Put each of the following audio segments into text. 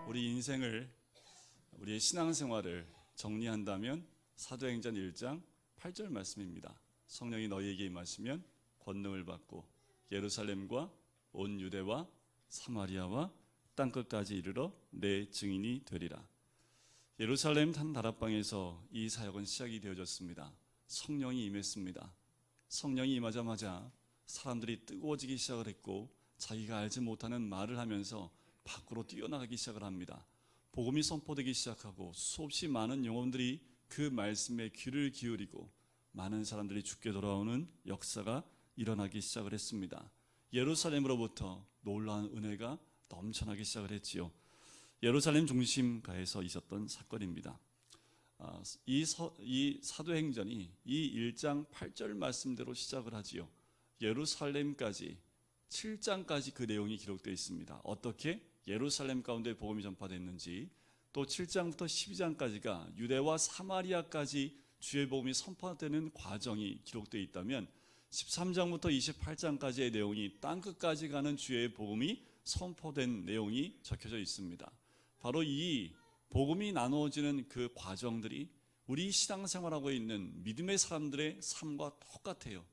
우리 인생을, 우리의 신앙생활을 정리한다면 사도행전 1장 8절 말씀입니다. 성령이 너희에게 임하시면 권능을 받고 예루살렘과 온 유대와 사마리아와 땅끝까지 이르러 내 증인이 되리라. 예루살렘 한 다락방에서 이 사역은 시작이 되어졌습니다. 성령이 임했습니다. 성령이 임하자마자 사람들이 뜨거워지기 시작을 했고 자기가 알지 못하는 말을 하면서 밖으로 뛰어나가기 시작을 합니다. 복음이 선포되기 시작하고 수없이 많은 영혼들이 그 말씀에 귀를 기울이고 많은 사람들이 죽게 돌아오는 역사가 일어나기 시작을 했습니다. 예루살렘으로부터 놀라운 은혜가 넘쳐나기 시작을 했지요. 예루살렘 중심가에서 있었던 사건입니다. 이 사도행전이 이 1장 8절 말씀대로 시작을 하지요. 예루살렘까지 7장까지 그 내용이 기록되어 있습니다. 어떻게 예루살렘 가운데 복음이 전파됐는지, 또 7장부터 12장까지가 유대와 사마리아까지 주의 복음이 선포되는 과정이 기록되어 있다면 13장부터 28장까지의 내용이 땅끝까지 가는 주의 복음이 선포된 내용이 적혀져 있습니다. 바로 이 복음이 나누어지는 그 과정들이 우리 신앙생활하고 있는 믿음의 사람들의 삶과 똑같아요.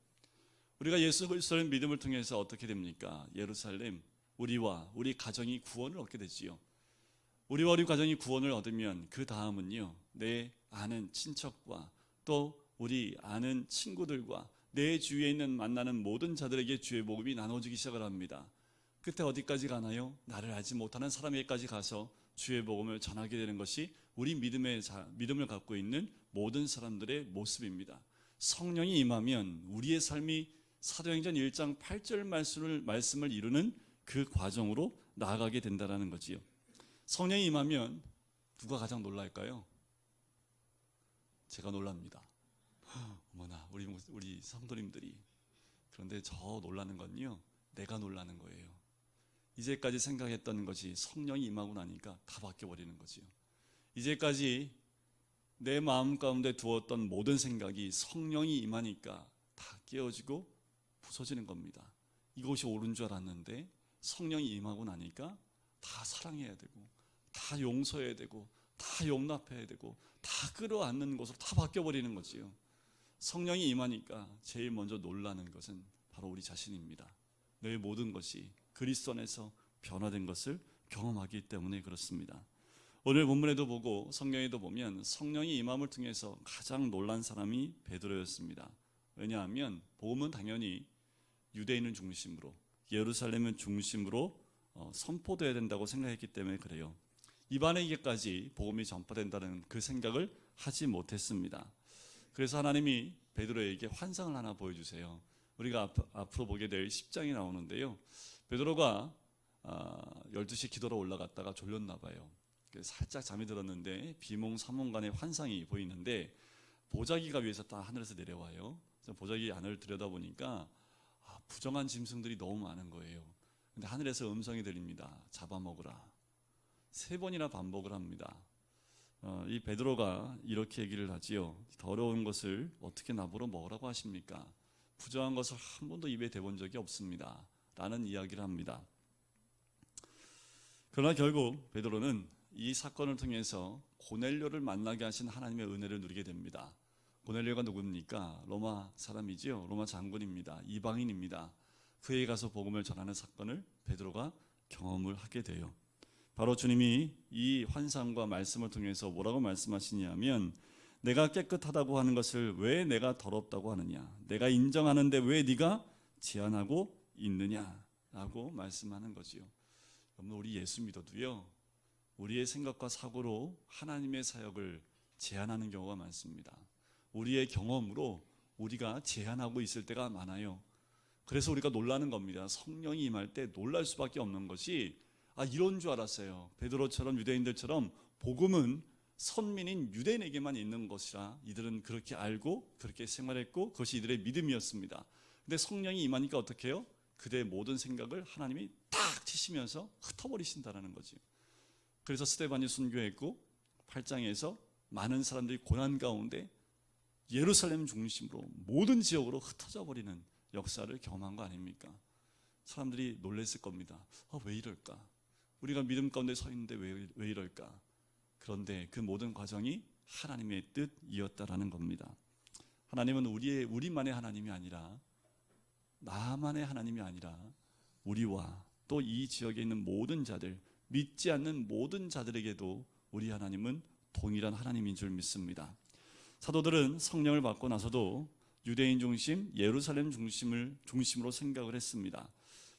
우리가 예수 그리스도의 믿음을 통해서 어떻게 됩니까? 예루살렘, 우리와 우리 가정이 구원을 얻게 되지요. 우리와 우리 가정이 구원을 얻으면 그 다음은요, 내 아는 친척과 또 우리 아는 친구들과 내 주위에 있는 만나는 모든 자들에게 주의 복음이 나눠지기 시작을 합니다. 그때 어디까지 가나요? 나를 알지 못하는 사람에게까지 가서 주의 복음을 전하게 되는 것이 우리 믿음을 갖고 있는 모든 사람들의 모습입니다. 성령이 임하면 우리의 삶이 사도행전 1장 8절 말씀을 이루는 그 과정으로 나아가게 된다는 거지요. 성령이 임하면 누가 가장 놀랄까요? 제가 놀랍니다. 어머나, 우리 성도님들이. 그런데 저 놀라는 건요, 내가 놀라는 거예요. 이제까지 생각했던 것이 성령이 임하고 나니까 다 바뀌어버리는 거지요. 이제까지 내 마음 가운데 두었던 모든 생각이 성령이 임하니까 다 깨어지고 부서지는 겁니다. 이것이 옳은 줄 알았는데 성령이 임하고 나니까 다 사랑해야 되고 다 용서해야 되고 다 용납해야 되고 다 끌어안는 것으로 다 바뀌어버리는 거지요. 성령이 임하니까 제일 먼저 놀라는 것은 바로 우리 자신입니다. 내 모든 것이 그리스도 안에서 변화된 것을 경험하기 때문에 그렇습니다. 오늘 본문에도 보고 성경에도 보면 성령이 임함을 통해서 가장 놀란 사람이 베드로였습니다. 왜냐하면 복음은 당연히 유대인을 중심으로, 예루살렘을 중심으로 선포되어야 된다고 생각했기 때문에 그래요. 이방인에게까지 복음이 전파된다는 그 생각을 하지 못했습니다. 그래서 하나님이 베드로에게 환상을 하나 보여주세요. 우리가 앞으로 보게 될 10장이 나오는데요, 베드로가 12시 기도로 올라갔다가 졸렸나 봐요. 살짝 잠이 들었는데 비몽사몽간의 환상이 보이는데 보자기가 위에서 딱 하늘에서 내려와요. 보자기 안을 들여다보니까 부정한 짐승들이 너무 많은 거예요. 근데 하늘에서 음성이 들립니다. 잡아먹으라. 3번이나 반복을 합니다. 이 베드로가 이렇게 얘기를 하지요. 더러운 것을 어떻게 나보러 먹으라고 하십니까? 부정한 것을 한 번도 입에 대본 적이 없습니다. 라는 이야기를 합니다. 그러나 결국 베드로는 이 사건을 통해서 고넬료를 만나게 하신 하나님의 은혜를 누리게 됩니다. 고넬료가 누굽니까? 로마 사람이지요. 로마 장군입니다. 이방인입니다. 그에 가서 복음을 전하는 사건을 베드로가 경험을 하게 돼요. 바로 주님이 이 환상과 말씀을 통해서 뭐라고 말씀하시냐면, 내가 깨끗하다고 하는 것을 왜 내가 더럽다고 하느냐, 내가 인정하는데 왜 네가 제한하고 있느냐라고 말씀하는 거지요. 여러분, 우리 예수 믿어도요, 우리의 생각과 사고로 하나님의 사역을 제한하는 경우가 많습니다. 우리의 경험으로 우리가 제한하고 있을 때가 많아요. 그래서 우리가 놀라는 겁니다. 성령이 임할 때 놀랄 수밖에 없는 것이, 이런 줄 알았어요. 베드로처럼 유대인들처럼 복음은 선민인 유대인에게만 있는 것이라 이들은 그렇게 알고 그렇게 생활했고 그것이 이들의 믿음이었습니다. 근데 성령이 임하니까 어떻게 해요? 그들의 모든 생각을 하나님이 딱 치시면서 흩어버리신다는 거죠. 그래서 스데반이 순교했고 8장에서 많은 사람들이 고난 가운데 예루살렘 중심으로 모든 지역으로 흩어져 버리는 역사를 경험한 거 아닙니까? 사람들이 놀랐을 겁니다. 왜 이럴까? 우리가 믿음 가운데 서 있는데 왜 이럴까? 그런데 그 모든 과정이 하나님의 뜻이었다라는 겁니다. 하나님은 우리만의 하나님이 아니라, 나만의 하나님이 아니라 우리와 또 이 지역에 있는 모든 자들, 믿지 않는 모든 자들에게도 우리 하나님은 동일한 하나님인 줄 믿습니다. 사도들은 성령을 받고 나서도 유대인 중심, 예루살렘 중심으로 생각을 했습니다.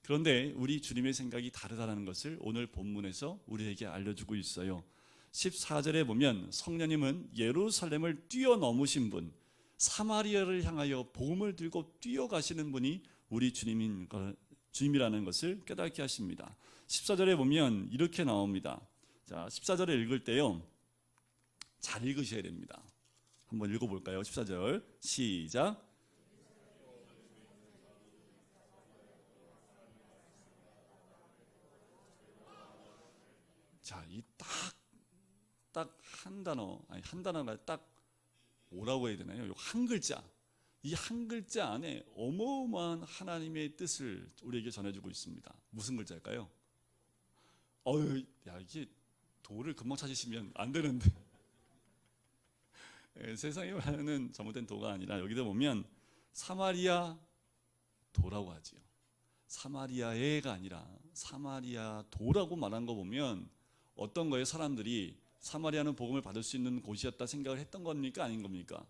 그런데 우리 주님의 생각이 다르다는 것을 오늘 본문에서 우리에게 알려주고 있어요. 14절에 보면 성령님은 예루살렘을 뛰어넘으신 분, 사마리아를 향하여 복음을 들고 뛰어가시는 분이 우리 주님이라는 것을 깨닫게 하십니다. 14절에 보면 이렇게 나옵니다. 자, 14절에 읽을 때요, 잘 읽으셔야 됩니다. 한번 읽어볼까요? 14절 시작. 자, 이 딱 한 단어, 아니 한 단어가 딱 뭐라고 해야 되나요? 요 한 글자, 이 한 글자 안에 어마어마한 하나님의 뜻을 우리에게 전해주고 있습니다. 무슨 글자일까요? 이게 도를 금방 찾으시면 안 되는데. 세상에 말하는 잘못된 도가 아니라 여기다 보면 사마리아 도라고 하지요. 사마리아에가 아니라 사마리아 도라고 말한 거 보면 어떤 거예요? 사람들이 사마리아는 복음을 받을 수 있는 곳이었다 생각을 했던 겁니까? 아닌 겁니까?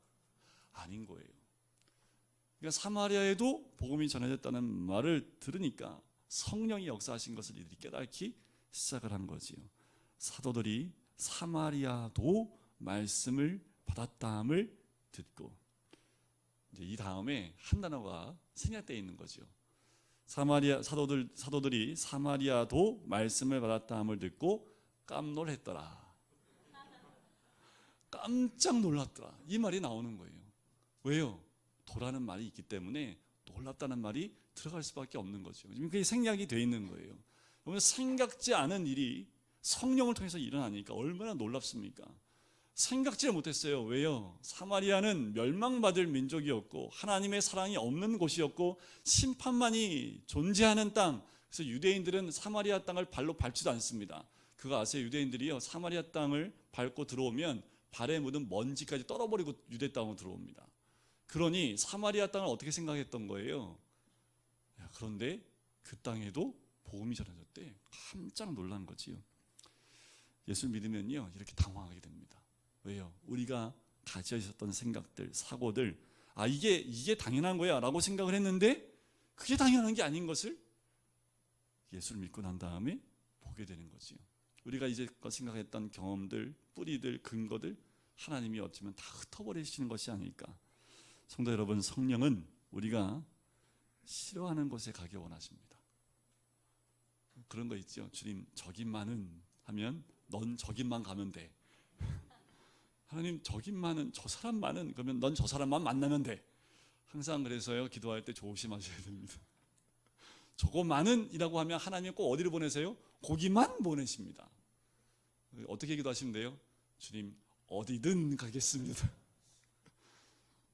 아닌 거예요. 그러니까 사마리아에도 복음이 전해졌다는 말을 들으니까 성령이 역사하신 것을 이들이 깨닫기 시작을 한 거지요. 사도들이 사마리아도 말씀을 받았다함을 듣고, 이제 이 다음에 한 단어가 생략되어 있는 거죠. 사도들이 사마리아도 말씀을 받았다함을 듣고 깜놀했더라. 깜짝 놀랐더라. 이 말이 나오는 거예요. 왜요? 도라는 말이 있기 때문에 놀랍다는 말이 들어갈 수밖에 없는 거죠. 지금 그게 생략이 되어 있는 거예요. 그러면 생각지 않은 일이 성령을 통해서 일어나니까 얼마나 놀랍습니까? 생각지를 못했어요. 왜요? 사마리아는 멸망받을 민족이었고 하나님의 사랑이 없는 곳이었고 심판만이 존재하는 땅. 그래서 유대인들은 사마리아 땅을 발로 밟지도 않습니다. 그거 아세요? 유대인들이요, 사마리아 땅을 밟고 들어오면 발에 묻은 먼지까지 떨어버리고 유대 땅으로 들어옵니다. 그러니 사마리아 땅을 어떻게 생각했던 거예요? 그런데 그 땅에도 복음이 전해졌대. 깜짝 놀란 거지요. 예수를 믿으면요, 이렇게 당황하게 됩니다. 왜요? 우리가 가지고 있었던 생각들, 사고들, 이게 당연한 거야 라고 생각을 했는데 그게 당연한 게 아닌 것을 예수를 믿고 난 다음에 보게 되는 거지요. 우리가 이제껏 생각했던 경험들, 뿌리들, 근거들, 하나님이 어쩌면 다 흩어버리시는 것이 아닐까. 성도 여러분, 성령은 우리가 싫어하는 곳에 가기 원하십니다. 그런 거 있죠. 주님, 저기만은 하면 넌 저기만 가면 돼. 하나님, 저기만은, 저 사람만은, 그러면 넌 저 사람만 만나면 돼. 항상 그래서요, 기도할 때 조심하셔야 됩니다. 저거만은 이라고 하면 하나님이 꼭 어디를 보내세요? 거기만 보내십니다. 어떻게 기도하시면 돼요? 주님, 어디든 가겠습니다.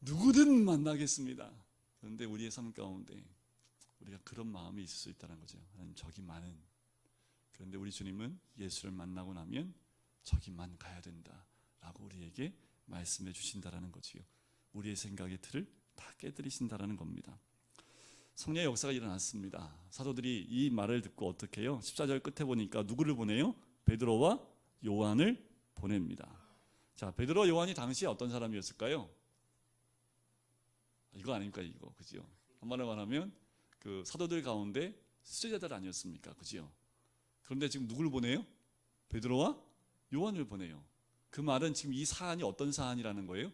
누구든 만나겠습니다. 그런데 우리의 삶 가운데 우리가 그런 마음이 있을 수 있다는 거죠. 하나님, 저기만은. 그런데 우리 주님은 예수를 만나고 나면 저기만 가야 된다 라고 우리에게 말씀해 주신다는 거지요. 우리의 생각의 틀을 다 깨뜨리신다는 겁니다. 성령의 역사가 일어났습니다. 사도들이 이 말을 듣고 어떻게 해요? 14절 끝에 보니까 누구를 보내요? 베드로와 요한을 보냅니다. 자, 베드로와 요한이 당시에 어떤 사람이었을까요? 이거 아닙니까? 이거, 그죠? 한마디로 말하면 그 사도들 가운데 수제자들 아니었습니까? 그죠? 그런데 지금 누구를 보내요? 베드로와 요한을 보내요. 그 말은 지금 이 사안이 어떤 사안이라는 거예요?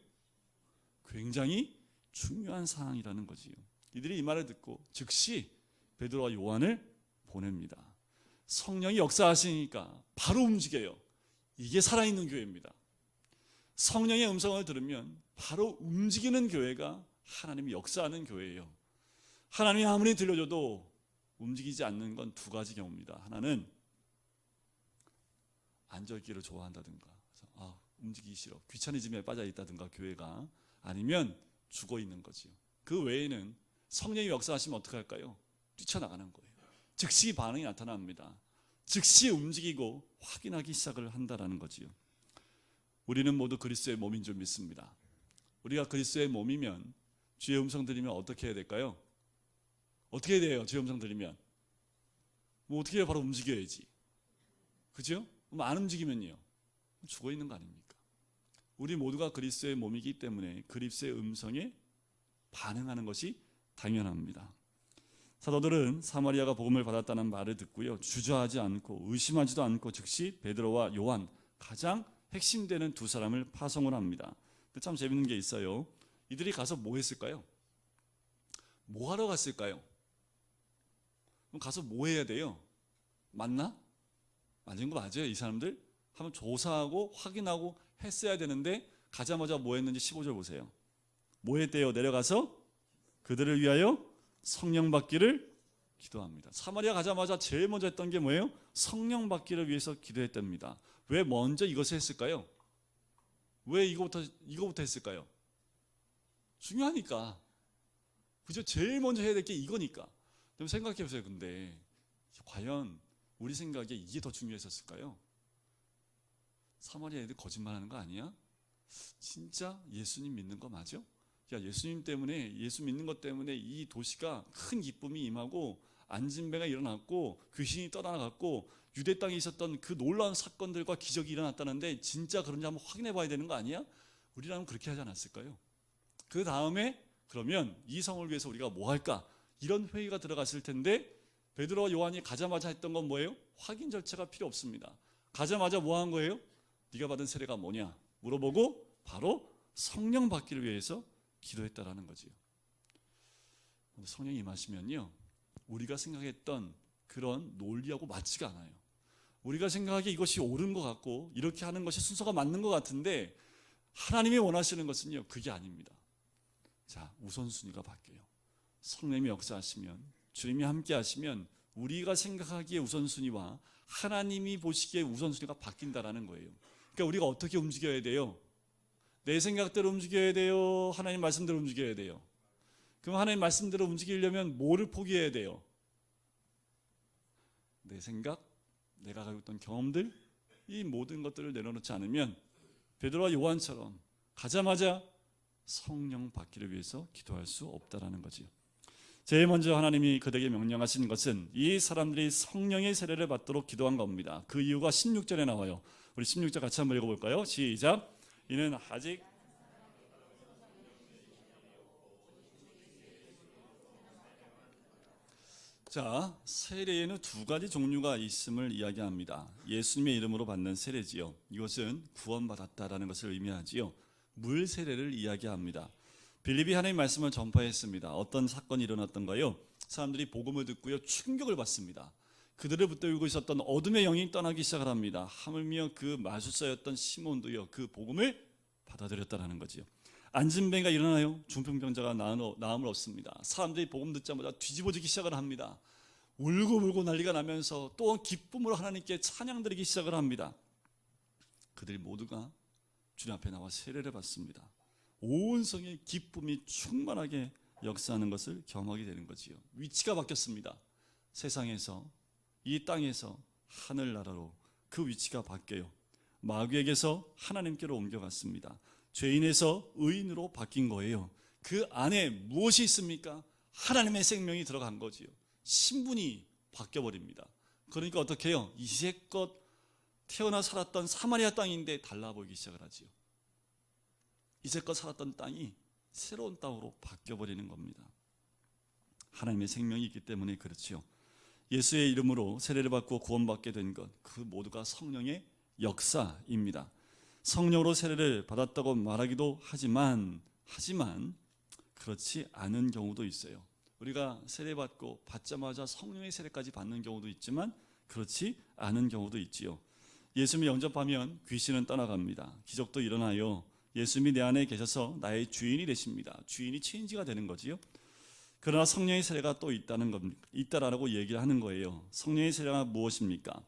굉장히 중요한 사안이라는 거지요. 이들이 이 말을 듣고 즉시 베드로와 요한을 보냅니다. 성령이 역사하시니까 바로 움직여요. 이게 살아있는 교회입니다. 성령의 음성을 들으면 바로 움직이는 교회가 하나님이 역사하는 교회예요. 하나님이 아무리 들려줘도 움직이지 않는 건 두 가지 경우입니다. 하나는 앉아있기를 좋아한다든가, 움직이기 싫어, 귀차니즘에 빠져 있다든가 교회가, 아니면 죽어 있는 거지요. 그 외에는 성령이 역사하시면 어떻게 할까요? 뛰쳐나가는 거예요. 즉시 반응이 나타납니다. 즉시 움직이고 확인하기 시작을 한다라는 거지요. 우리는 모두 그리스도의 몸인 줄 믿습니다. 우리가 그리스도의 몸이면 주의 음성 들리면 어떻게 해야 될까요? 어떻게 해야 돼요? 주의 음성 들리면 뭐 어떻게 해요? 바로 움직여야지. 그죠? 그럼 안 움직이면요, 죽어 있는 거 아닙니까? 우리 모두가 그리스도의 몸이기 때문에 그리스도의 음성에 반응하는 것이 당연합니다. 사도들은 사마리아가 복음을 받았다는 말을 듣고요, 주저하지 않고 의심하지도 않고 즉시 베드로와 요한, 가장 핵심되는 두 사람을 파송을 합니다. 근데 참 재밌는 게 있어요. 이들이 가서 뭐 했을까요? 뭐 하러 갔을까요? 그럼 가서 뭐 해야 돼요? 맞나? 맞은 거 맞아요? 이 사람들? 한번 조사하고 확인하고 했어야 되는데 가자마자 뭐 했는지 15절 보세요. 뭐 했대요? 내려가서 그들을 위하여 성령 받기를 기도합니다. 사마리아 가자마자 제일 먼저 했던 게 뭐예요? 성령 받기를 위해서 기도했답니다. 왜 먼저 이것을 했을까요? 왜 이거부터 했을까요? 중요하니까. 그죠? 제일 먼저 해야 될 게 이거니까. 그럼 생각해 보세요. 근데 과연 우리 생각에 이게 더 중요했었을까요? 사마리아 애들 거짓말하는 거 아니야? 진짜 예수님 믿는 거 맞아? 야, 예수님 때문에, 예수 믿는 것 때문에 이 도시가 큰 기쁨이 임하고 안진배가 일어났고 귀신이 떠나갔고 유대 땅에 있었던 그 놀라운 사건들과 기적이 일어났다는데 진짜 그런지 한번 확인해 봐야 되는 거 아니야? 우리라면 그렇게 하지 않았을까요? 그 다음에 그러면 이 성을 위해서 우리가 뭐 할까? 이런 회의가 들어갔을 텐데 베드로와 요한이 가자마자 했던 건 뭐예요? 확인 절차가 필요 없습니다. 가자마자 뭐 한 거예요? 네가 받은 세례가 뭐냐? 물어보고 바로 성령 받기를 위해서 기도했다라는 거지요. 성령이 임하시면요, 우리가 생각했던 그런 논리하고 맞지가 않아요. 우리가 생각하기에 이것이 옳은 것 같고 이렇게 하는 것이 순서가 맞는 것 같은데 하나님이 원하시는 것은요, 그게 아닙니다. 자, 우선순위가 바뀌어요. 성령이 역사하시면, 주님이 함께 하시면 우리가 생각하기에 우선순위와 하나님이 보시기에 우선순위가 바뀐다라는 거예요. 그러니까 우리가 어떻게 움직여야 돼요? 내 생각대로 움직여야 돼요? 하나님 말씀대로 움직여야 돼요? 그럼 하나님 말씀대로 움직이려면 뭐를 포기해야 돼요? 내 생각, 내가 가지고 있던 경험들, 이 모든 것들을 내려놓지 않으면 베드로와 요한처럼 가자마자 성령 받기를 위해서 기도할 수 없다라는 거지요. 제일 먼저 하나님이 그들에게 명령하신 것은 이 사람들이 성령의 세례를 받도록 기도한 겁니다. 그 이유가 16절에 나와요. 우리 16절 같이 한번 읽어볼까요? 시작. 이는 아직 자, 세례에는 두 가지 종류가 있음을 이야기합니다. 예수님의 이름으로 받는 세례지요. 이것은 구원받았다라는 것을 의미하지요. 물 세례를 이야기합니다. 빌립이 하나님의 말씀을 전파했습니다. 어떤 사건이 일어났던가요? 사람들이 복음을 듣고요, 충격을 받습니다. 그들을 붙들고 있었던 어둠의 영이 떠나기 시작을 합니다. 하물며 그 마술사였던 시몬도요, 그 복음을 받아들였다라는 거지요. 안진뱅이가 일어나요. 중풍병자가 나음을 얻습니다. 사람들이 복음 듣자마자 뒤집어지기 시작을 합니다. 울고 난리가 나면서 또 기쁨으로 하나님께 찬양드리기 시작을 합니다. 그들 모두가 주님 앞에 나와 세례를 받습니다. 온 성의 기쁨이 충만하게 역사하는 것을 경험하게 되는 거지요. 위치가 바뀌었습니다. 세상에서, 이 땅에서 하늘나라로 그 위치가 바뀌어요. 마귀에게서 하나님께로 옮겨갔습니다. 죄인에서 의인으로 바뀐 거예요. 그 안에 무엇이 있습니까? 하나님의 생명이 들어간 거지요. 신분이 바뀌어버립니다. 그러니까 어떻게 해요? 이제껏 태어나 살았던 사마리아 땅인데 달라 보이기 시작을 하지요. 이제껏 살았던 땅이 새로운 땅으로 바뀌어버리는 겁니다. 하나님의 생명이 있기 때문에 그렇지요. 예수의 이름으로 세례를 받고 구원받게 된 것, 그 모두가 성령의 역사입니다. 성령으로 세례를 받았다고 말하기도 하지만 그렇지 않은 경우도 있어요. 우리가 세례받고 받자마자 성령의 세례까지 받는 경우도 있지만 그렇지 않은 경우도 있지요. 예수님을 영접하면 귀신은 떠나갑니다. 기적도 일어나요. 예수님이 내 안에 계셔서 나의 주인이 되십니다. 주인이 체인지가 되는 거지요. 그러나 성령의 세례가 또 있다라고 얘기를 하는 거예요. 성령의 세례가 무엇입니까?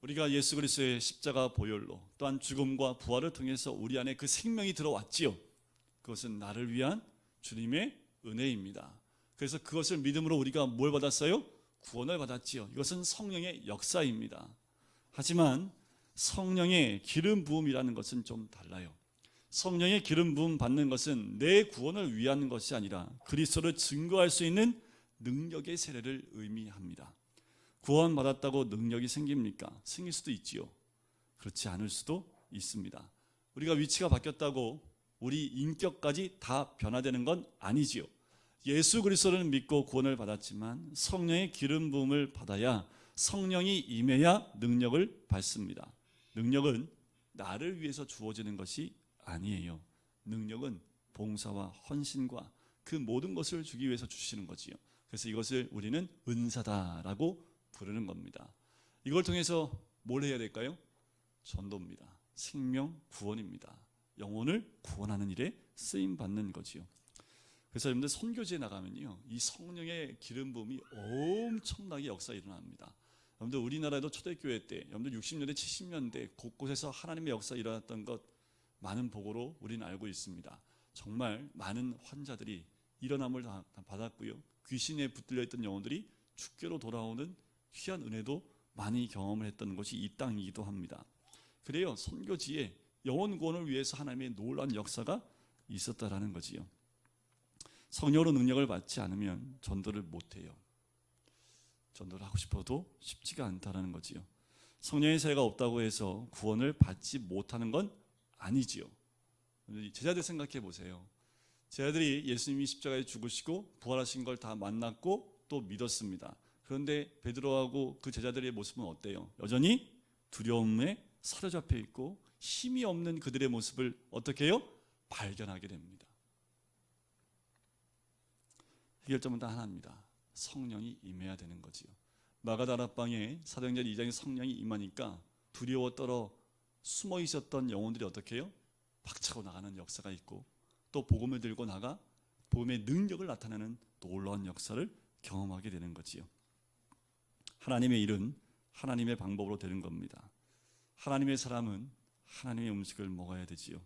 우리가 예수 그리스도의 십자가 보혈로 또한 죽음과 부활을 통해서 우리 안에 그 생명이 들어왔지요. 그것은 나를 위한 주님의 은혜입니다. 그래서 그것을 믿음으로 우리가 뭘 받았어요? 구원을 받았지요. 이것은 성령의 역사입니다. 하지만 성령의 기름 부음이라는 것은 좀 달라요. 성령의 기름 부음 받는 것은 내 구원을 위한 것이 아니라 그리스도를 증거할 수 있는 능력의 세례를 의미합니다. 구원 받았다고 능력이 생깁니까? 생길 수도 있지요. 그렇지 않을 수도 있습니다. 우리가 위치가 바뀌었다고 우리 인격까지 다 변화되는 건 아니지요. 예수 그리스도를 믿고 구원을 받았지만 성령의 기름 부음을 받아야 성령이 임해야 능력을 받습니다. 능력은 나를 위해서 주어지는 것이 아니에요. 능력은 봉사와 헌신과 그 모든 것을 주기 위해서 주시는 거지요. 그래서 이것을 우리는 은사다라고 부르는 겁니다. 이걸 통해서 뭘 해야 될까요? 전도입니다. 생명 구원입니다. 영혼을 구원하는 일에 쓰임 받는 거지요. 그래서 여러분들 선교지에 나가면요, 이 성령의 기름 부음이 엄청나게 역사 일어납니다. 여러분들 우리나라에도 초대교회 때, 여러분들 60년대 70년대 곳곳에서 하나님의 역사 일어났던 것 많은 보고로 우리는 알고 있습니다. 정말 많은 환자들이 일어남을 다 받았고요, 귀신에 붙들려 있던 영혼들이 죽게로 돌아오는 귀한 은혜도 많이 경험을 했던 것이 이 땅이기도 합니다. 그래요, 선교지에 영혼 구원을 위해서 하나님의 놀라운 역사가 있었다라는 거지요. 성령으로 능력을 받지 않으면 전도를 못해요. 전도를 하고 싶어도 쉽지가 않다라는 거지요. 성령의 세례가 없다고 해서 구원을 받지 못하는 건 아니지요. 제자들 생각해 보세요. 제자들이 예수님이 십자가에 죽으시고 부활하신 걸 다 만났고 또 믿었습니다. 그런데 베드로하고 그 제자들의 모습은 어때요? 여전히 두려움에 사로잡혀 있고 힘이 없는 그들의 모습을 어떻게 해요? 발견하게 됩니다. 해결점은 단 하나입니다. 성령이 임해야 되는 거지요. 마가다락방에 사도행전 2장에 성령이 임하니까 두려워 떨어 숨어 있었던 영혼들이 어떻게 해요? 박차고 나가는 역사가 있고 또 복음을 들고 나가 복음의 능력을 나타내는 놀라운 역사를 경험하게 되는 거지요. 하나님의 일은 하나님의 방법으로 되는 겁니다. 하나님의 사람은 하나님의 음식을 먹어야 되지요.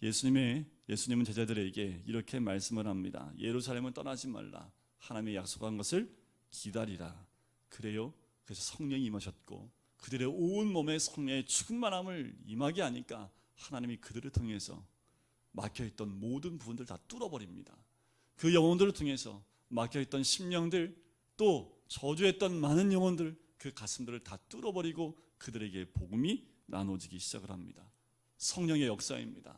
예수님은 제자들에게 이렇게 말씀을 합니다. 예루살렘은 떠나지 말라. 하나님의 약속한 것을 기다리라. 그래요. 그래서 성령이 임하셨고 그들의 온 몸에 성령의 충만함을 임하게 하니까 하나님이 그들을 통해서 막혀있던 모든 부분들 다 뚫어버립니다. 그 영혼들을 통해서 막혀있던 심령들, 또 저주했던 많은 영혼들, 그 가슴들을 다 뚫어버리고 그들에게 복음이 나눠지기 시작을 합니다. 성령의 역사입니다.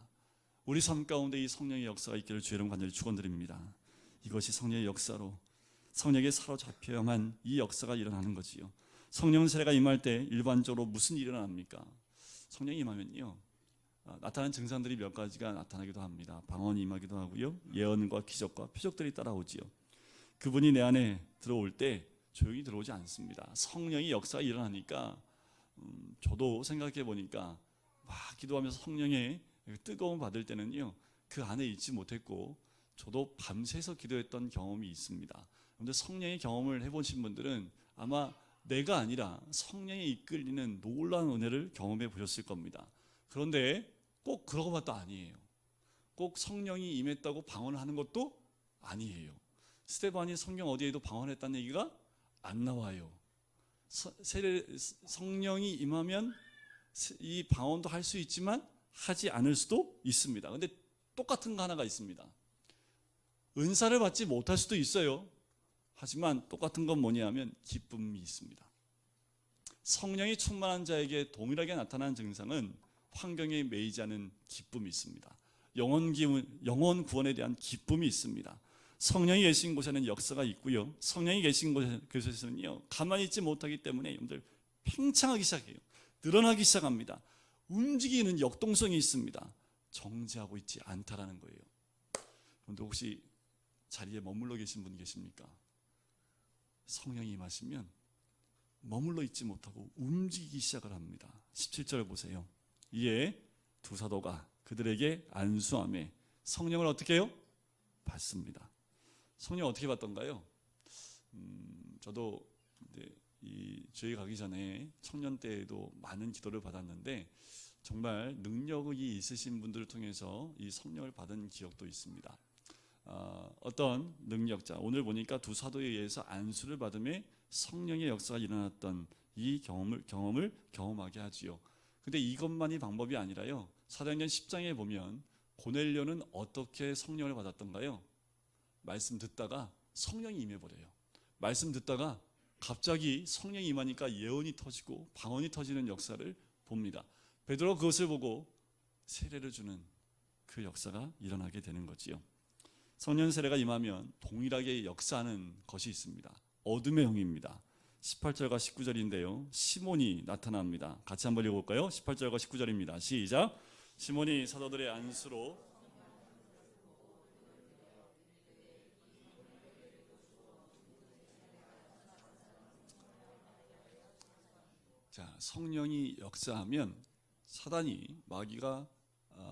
우리 삶 가운데 이 성령의 역사가 있기를 주의 이름 간절히 축원드립니다. 이것이 성령의 역사로 성령에 사로잡혀야만 이 역사가 일어나는 거지요. 성령 세례가 임할 때 일반적으로 무슨 일이 일어납니까? 성령이 임하면요, 나타나는 증상들이 몇 가지가 나타나기도 합니다. 방언이 임하기도 하고요, 예언과 기적과 표적들이 따라오지요. 그분이 내 안에 들어올 때 조용히 들어오지 않습니다. 성령이 역사가 일어나니까 저도 생각해 보니까 막 기도하면서 성령의 뜨거움 받을 때는요, 그 안에 있지 못했고 저도 밤새서 기도했던 경험이 있습니다. 그런데 성령의 경험을 해보신 분들은 아마 내가 아니라 성령이 이끌리는 놀라운 은혜를 경험해 보셨을 겁니다. 그런데 꼭 그러고 봐도 아니에요. 꼭 성령이 임했다고 방언을 하는 것도 아니에요. 스데반이 성경 어디에도 방언했다는 얘기가 안 나와요. 성령이 임하면 이 방언도 할 수 있지만 하지 않을 수도 있습니다. 근데 똑같은 거 하나가 있습니다. 은사를 받지 못할 수도 있어요. 하지만 똑같은 건 뭐냐면 기쁨이 있습니다. 성령이 충만한 자에게 동일하게 나타나는 증상은 환경에 매이지 않은 기쁨이 있습니다. 영혼 구원에 대한 기쁨이 있습니다. 성령이 계신 곳에는 역사가 있고요, 성령이 계신 곳에서는요, 가만히 있지 못하기 때문에 여러분들 팽창하기 시작해요. 늘어나기 시작합니다. 움직이는 역동성이 있습니다. 정지하고 있지 않다라는 거예요. 그런데 혹시 자리에 머물러 계신 분 계십니까? 성령이 임하시면 머물러 있지 못하고 움직이기 시작을 합니다. 17절 보세요. 이에 두 사도가 그들에게 안수하며 성령을 어떻게 해요? 받습니다. 성령 어떻게 받던가요? 저도 저희 가기 전에 청년 때에도 많은 기도를 받았는데 정말 능력이 있으신 분들을 통해서 이 성령을 받은 기억도 있습니다. 어떤 능력자, 오늘 보니까 두 사도에 의해서 안수를 받음에 성령의 역사가 일어났던 이 경험을 경험하게 하지요. 근데 이것만이 방법이 아니라요. 사도행전 10장에 보면 고넬료는 어떻게 성령을 받았던가요? 말씀 듣다가 성령이 임해버려요. 말씀 듣다가 갑자기 성령이 임하니까 예언이 터지고 방언이 터지는 역사를 봅니다. 베드로가 그것을 보고 세례를 주는 그 역사가 일어나게 되는 거지요. 성령 세례가 임하면 동일하게 역사하는 것이 있습니다. 어둠의 영입니다. 18절과 19절인데요. 시몬이 나타납니다. 같이 한번 읽어볼까요? 18절과 19절입니다. 시작. 시몬이 사도들의 안수로 자, 성령이 역사하면 사단이 마귀가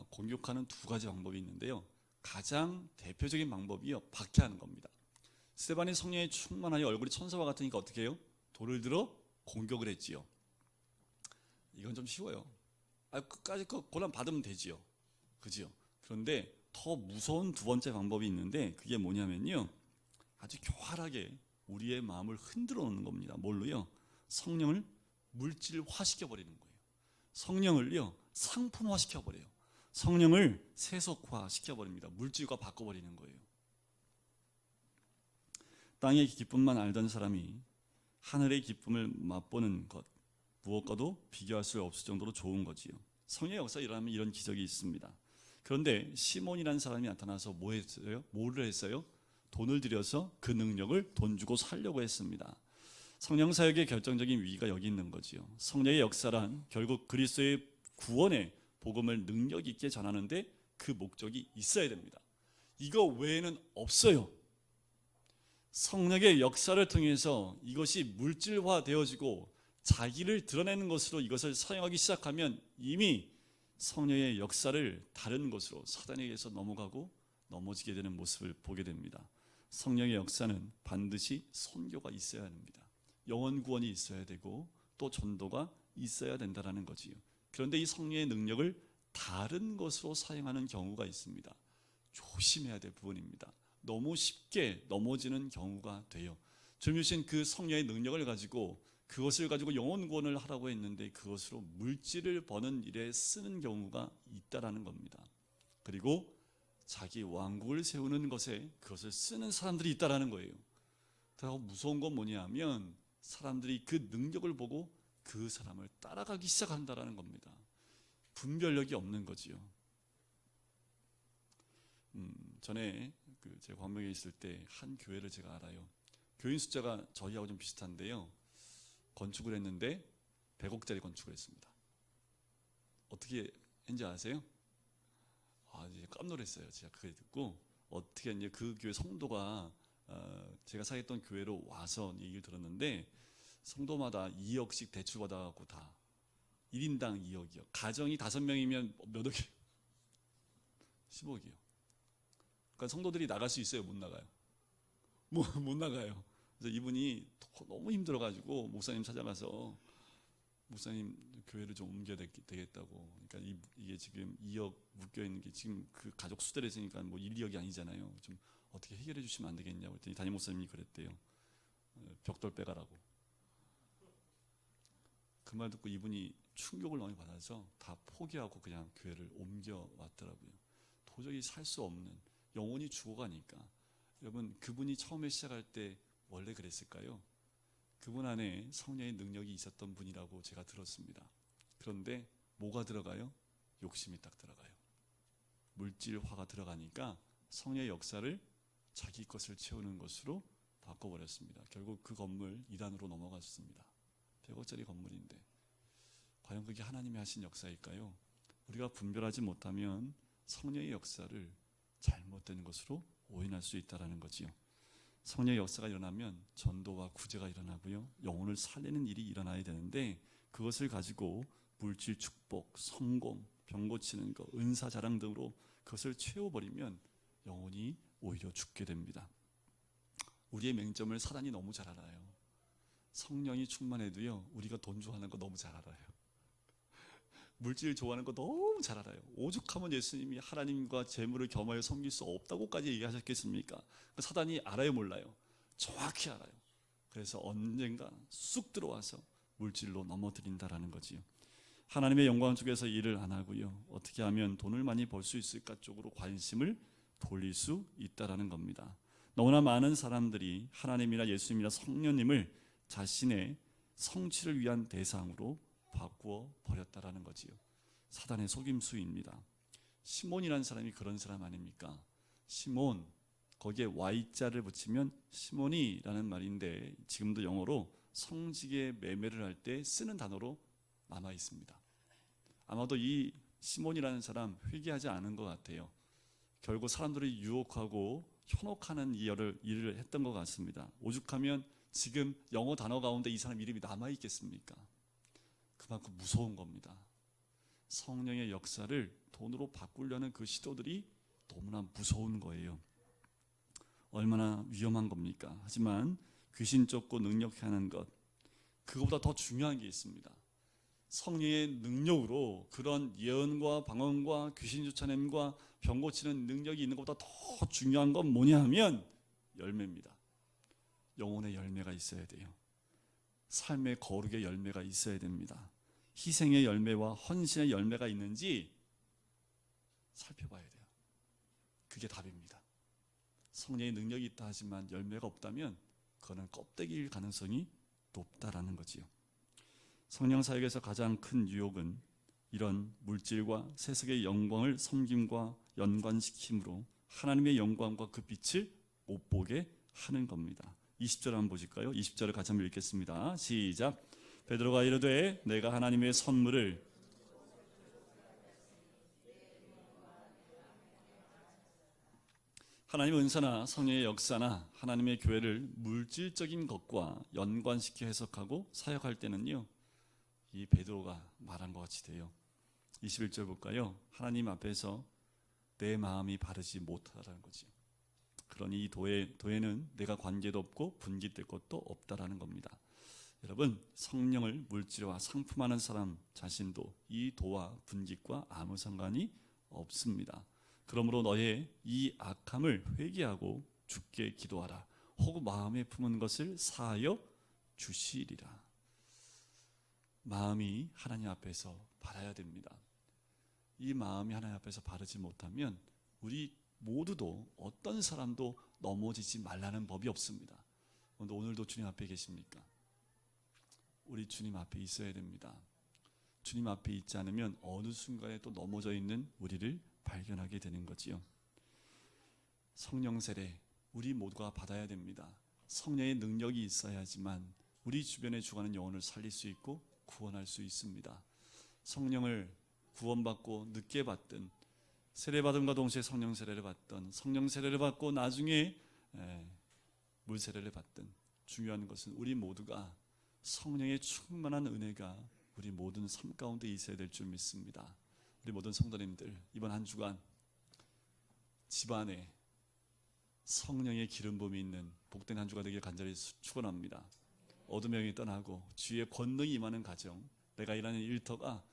공격하는 두 가지 방법이 있는데요. 가장 대표적인 방법이요, 박해하는 겁니다. 스데반이 성령에 충만하여 얼굴이 천사와 같으니까 어떻게 해요? 돌을 들어 공격을 했지요. 이건 좀 쉬워요. 끝까지 고난 받으면 되지요. 그지요? 그런데 더 무서운 두 번째 방법이 있는데 그게 뭐냐면요, 아주 교활하게 우리의 마음을 흔들어 놓는 겁니다. 뭘로요? 성령을 물질화 시켜버리는 거예요. 성령을요 상품화 시켜버려요. 성령을 세속화 시켜버립니다. 물질과 바꿔버리는 거예요. 땅의 기쁨만 알던 사람이 하늘의 기쁨을 맛보는 것, 무엇과도 비교할 수 없을 정도로 좋은 거지요. 성령의 역사가 일어나면 이런 기적이 있습니다. 그런데 시몬이라는 사람이 나타나서 뭐를 했어요? 돈을 들여서 그 능력을 돈 주고 살려고 했습니다. 성령 사역의 결정적인 위기가 여기 있는 거지요. 성령의 역사란 결국 그리스도의 구원의 복음을 능력 있게 전하는데 그 목적이 있어야 됩니다. 이거 외에는 없어요. 성령의 역사를 통해서 이것이 물질화 되어지고 자기를 드러내는 것으로 이것을 사용하기 시작하면 이미 성령의 역사를 다른 것으로 사단에게서 넘어가고 넘어지게 되는 모습을 보게 됩니다. 성령의 역사는 반드시 선교가 있어야 합니다. 영혼 구원이 있어야 되고 또 전도가 있어야 된다는 거지요. 그런데 이 성령의 능력을 다른 것으로 사용하는 경우가 있습니다. 조심해야 될 부분입니다. 너무 쉽게 넘어지는 경우가 돼요. 주님 주신 그 성령의 능력을 가지고 그것을 가지고 영혼 구원을 하라고 했는데 그것으로 물질을 버는 일에 쓰는 경우가 있다라는 겁니다. 그리고 자기 왕국을 세우는 것에 그것을 쓰는 사람들이 있다라는 거예요. 더 무서운 건 뭐냐면 사람들이 그 능력을 보고 그 사람을 따라가기 시작한다라는 겁니다. 분별력이 없는 거지요. 전에 제가 광명에 있을 때 한 교회를 제가 알아요. 교인 숫자가 저희하고 좀 비슷한데요. 건축을 했는데 100억짜리 건축을 했습니다. 어떻게 했는지 아세요? 이제 깜놀했어요. 제가 그걸 듣고 어떻게 이제 그 교회 성도가 제가 사역했던 교회로 와서 얘기를 들었는데 성도마다 2억씩 대출 받아갖고 다 1인당 2억이요. 가정이 5명이면 몇 억이요? 10억이요. 그러니까 성도들이 나갈 수 있어요? 못 나가요? 못 나가요. 그래서 이분이 너무 힘들어가지고 목사님 찾아가서 목사님 교회를 좀 옮겨야 되겠다고. 그러니까 이게 지금 2억 묶여 있는 게 지금 그 가족 수대로 했으니까 뭐 1, 2억이 아니잖아요. 좀 어떻게 해결해 주시면 안 되겠냐고 했더니 담임 목사님이 그랬대요. 벽돌 빼가라고. 그 말 듣고 이분이 충격을 많이 받아서 다 포기하고 그냥 교회를 옮겨왔더라고요. 도저히 살 수 없는, 영혼이 죽어가니까. 여러분, 그분이 처음에 시작할 때 원래 그랬을까요? 그분 안에 성령의 능력이 있었던 분이라고 제가 들었습니다. 그런데 뭐가 들어가요? 욕심이 딱 들어가요. 물질화가 들어가니까 성령의 역사를 자기 것을 채우는 것으로 바꿔버렸습니다. 결국 그 건물 2단으로 넘어갔습니다. 100억짜리 건물인데 과연 그게 하나님이 하신 역사일까요? 우리가 분별하지 못하면 성령의 역사를 잘못된 것으로 오인할 수 있다는 거지요. 성령의 역사가 일어나면 전도와 구제가 일어나고요, 영혼을 살리는 일이 일어나야 되는데 그것을 가지고 물질 축복, 성공, 병 고치는 것, 은사 자랑 등으로 그것을 채워버리면 영혼이 오히려 죽게 됩니다. 우리의 맹점을 사단이 너무 잘 알아요. 성령이 충만해도요, 우리가 돈 좋아하는 거 너무 잘 알아요. 물질 좋아하는 거 너무 잘 알아요. 오죽하면 예수님이 하나님과 재물을 겸하여 섬길 수 없다고까지 얘기하셨겠습니까? 사단이 알아요, 몰라요? 정확히 알아요. 그래서 언젠가 쑥 들어와서 물질로 넘어뜨린다라는 거지요. 하나님의 영광 쪽에서 일을 안 하고요, 어떻게 하면 돈을 많이 벌 수 있을까 쪽으로 관심을 돌릴 수 있다라는 겁니다. 너무나 많은 사람들이 하나님이나 예수님이나 성령님을 자신의 성취를 위한 대상으로 바꾸어 버렸다라는 거지요. 사단의 속임수입니다. 시몬이라는 사람이 그런 사람 아닙니까? 시몬, 거기에 Y자를 붙이면 시몬이라는 말인데, 지금도 영어로 성직의 매매를 할 때 쓰는 단어로 남아 있습니다. 아마도 이 시몬이라는 사람 회개하지 않은 것 같아요. 결국 사람들이 유혹하고 현혹하는 일을 했던 것 같습니다. 오죽하면 지금 영어 단어 가운데 이 사람 이름이 남아 있겠습니까? 그만큼 무서운 겁니다. 성령의 역사를 돈으로 바꾸려는 그 시도들이 너무나 무서운 거예요. 얼마나 위험한 겁니까? 하지만 귀신 쫓고 능력케 하는 것, 그거보다 더 중요한 게 있습니다. 성령의 능력으로 그런 예언과 방언과 귀신 쫓아냄과 병 고치는 능력이 있는 것보다 더 중요한 건 뭐냐 하면 열매입니다. 영혼의 열매가 있어야 돼요. 삶의 거룩의 열매가 있어야 됩니다. 희생의 열매와 헌신의 열매가 있는지 살펴봐야 돼요. 그게 답입니다. 성령의 능력이 있다 하지만 열매가 없다면 그거는 껍데기일 가능성이 높다라는 거지요. 성령 사역에서 가장 큰 유혹은 이런 물질과 세속의 영광을 섬김과 연관시킴으로 하나님의 영광과 그 빛을 못 보게 하는 겁니다. 20절 한번 보실까요? 20절을 같이 한번 읽겠습니다. 시작. 베드로가 이르되 내가 하나님의 선물을 하나님의 은사나 성령의 역사나 하나님의 교회를 물질적인 것과 연관시켜 해석하고 사역할 때는요, 이 베드로가 말한 것 같이 돼요. 21절 볼까요? 하나님 앞에서 내 마음이 바르지 못하다는 거죠. 그러니 이 도에는 내가 관계도 없고 분깃될 것도 없다라는 겁니다. 여러분, 성령을 물질화 상품하는 사람 자신도 이 도와 분깃과 아무 상관이 없습니다. 그러므로 너의 이 악함을 회개하고 주께 기도하라. 혹 마음에 품은 것을 사하여 주시리라. 마음이 하나님 앞에서 바라야 됩니다. 이 마음이 하나님 앞에서 바르지 못하면 우리 모두도 어떤 사람도 넘어지지 말라는 법이 없습니다. 오늘도 주님 앞에 계십니까? 우리 주님 앞에 있어야 됩니다. 주님 앞에 있지 않으면 어느 순간에 또 넘어져 있는 우리를 발견하게 되는 거지요. 성령 세례 우리 모두가 받아야 됩니다. 성령의 능력이 있어야지만 우리 주변에 죽어가는 영혼을 살릴 수 있고 구원할 수 있습니다. 성령을 구원받고 늦게 받든 세례받음과 동시에 성령 세례를 받든 성령 세례를 받고 나중에 물 세례를 받든 중요한 것은 우리 모두가 성령의 충만한 은혜가 우리 모든 삶 가운데 있어야 될 줄 믿습니다. 우리 모든 성도님들 이번 한 주간 집안에 성령의 기름 부음이 있는 복된 한 주가 되길 간절히 축원합니다. 어둠의 영이 떠나고 주의 권능이 임하는 가정, 내가 일하는 일터가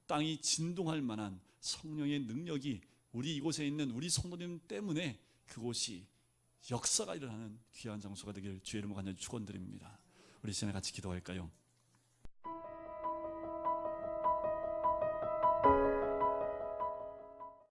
땅이 진동할 만한 성령의 능력이 우리 이곳에 있는 우리 성도님 때문에 그곳이 역사가 일어나는 귀한 장소가 되길 주의 이름으로 간절히 축원드립니다. 우리 시간에 같이 기도할까요?